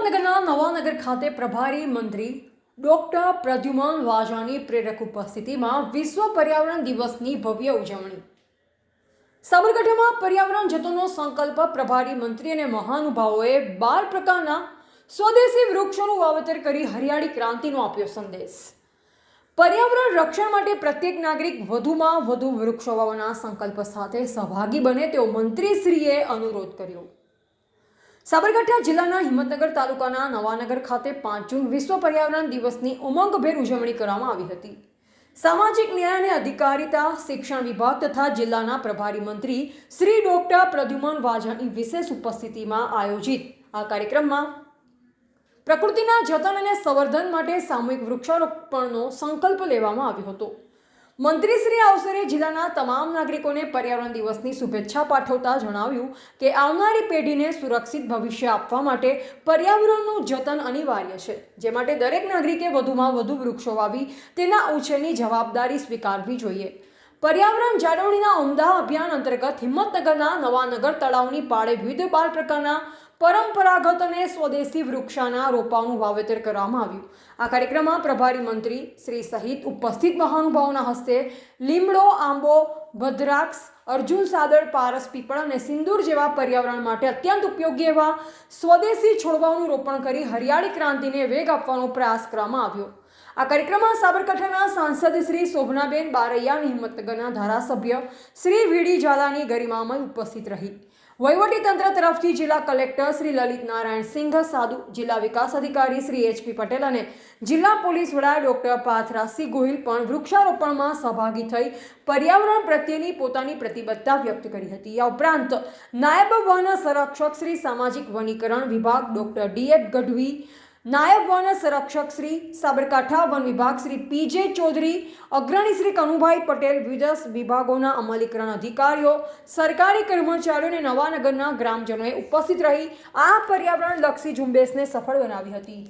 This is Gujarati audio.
હિંમતનગરના નવાનગર ખાતે પ્રભારી મંત્રી ડોક્ટર પ્રદ્યુમન વાજાની પ્રેરક ઉપસ્થિતિમાં વિશ્વ પર્યાવરણ દિવસની ભવ્ય ઉજવણી. સાબરકાંઠામાં પર્યાવરણ જતનનો સંકલ્પ પ્રભારી મંત્રી અને મહાનુભાવોએ 12 પ્રકારના સ્વદેશી વૃક્ષોનું વાવેતર કરી હરિયાળી ક્રાંતિનો આપ્યો સંદેશ. પર્યાવરણ રક્ષણ માટે પ્રત્યેક નાગરિક વધુમાં વધુ વૃક્ષો વાવવાના સંકલ્પ સાથે સહભાગી બને તેવો મંત્રીશ્રીએ અનુરોધ કર્યો. સાબરકાંઠા જિલ્લાના હિંમતનગર તાલુકાના નવાનગર ખાતે 5 જૂન વિશ્વ પર્યાવરણ દિવસની ઉમંગભેર ઉજવણી કરવામાં આવી હતી. સામાજિક ન્યાય અને અધિકારિતા શિક્ષણ વિભાગ તથા જિલ્લાના પ્રભારી મંત્રી શ્રી ડોક્ટર પ્રદ્યુમન વાજાની વિશેષ ઉપસ્થિતિમાં આયોજિત આ કાર્યક્રમમાં પ્રકૃતિના જતન અને સંવર્ધન માટે સામૂહિક વૃક્ષારોપણનો સંકલ્પ લેવામાં આવ્યો હતો. મંત્રીશ્રી આ અવસરે જિલ્લાના તમામ નાગરિકોને પર્યાવરણ દિવસની શુભેચ્છા પાઠવતા જણાવ્યું કે આવનારી પેઢીને સુરક્ષિત ભવિષ્ય આપવા માટે પર્યાવરણનું જતન અનિવાર્ય છે, જે માટે દરેક નાગરિકે વધુમાં વધુ વૃક્ષો વાવી તેના ઉછેરની જવાબદારી સ્વીકારવી જોઈએ. પર્યાવરણ જાળવણીના ઉમદા અભિયાન અંતર્ગત હિંમતનગરના નવાનગર તળાવની પાળે વિવિધ 12 પ્રકારના પરંપરાગત અને સ્વદેશી વૃક્ષાના રોપાઓનું વાવેતર કરવામાં આવ્યું. આ કાર્યક્રમમાં પ્રભારી મંત્રી શ્રી સહિત ઉપસ્થિત મહાનુભાવોના હસ્તે લીમડો, આંબો, ભદ્રાક્ષ, અર્જુન સાદર, પારસ, પીપળ અને સિંદૂર જેવા પર્યાવરણ માટે અત્યંત ઉપયોગી એવા સ્વદેશી છોડવાઓનું રોપણ કરી હરિયાળી ક્રાંતિને વેગ આપવાનો પ્રયાસ કરવામાં આવ્યો. આ કાર્યક્રમમાં સાબરકાંઠાના સાંસદ શ્રી શોભનાબેન બારૈયા, હિંમતનગરના ધારાસભ્ય શ્રી વીડી ઝાલાની ગરિમામય ઉપસ્થિત રહી. વહીવટીતંત્ર તરફથી જિલ્લા કલેક્ટર શ્રી લલિત નારાયણ સિંઘ સાધુ, જિલ્લા વિકાસ અધિકારી શ્રી એચપી પટેલ અને જિલ્લા પોલીસ વડા ડોક્ટર પાર્થરાજસિંહ ગોહિલ પણ વૃક્ષારોપણમાં સહભાગી થઈ પર્યાવરણ પ્રત્યેની પોતાની પ્રતિબદ્ધતા વ્યક્ત કરી હતી. આ ઉપરાંત નાયબ વન સંરક્ષક શ્રી સામાજિક વનીકરણ વિભાગ ડોક્ટર ડીએફ ગઢવી, નાયબ વન સંરક્ષક શ્રી સાબરકાંઠા વન વિભાગ શ્રી પીજે ચૌધરી, અગ્રણી શ્રી કનુભાઈ પટેલ, વિવિધ વિભાગોના અમલીકરણ અધિકારીઓ, સરકારી કર્મચારીઓ અને નવાનગરના ગ્રામજનોએ ઉપસ્થિત રહી આ પર્યાવરણલક્ષી ઝુંબેશને સફળ બનાવી હતી.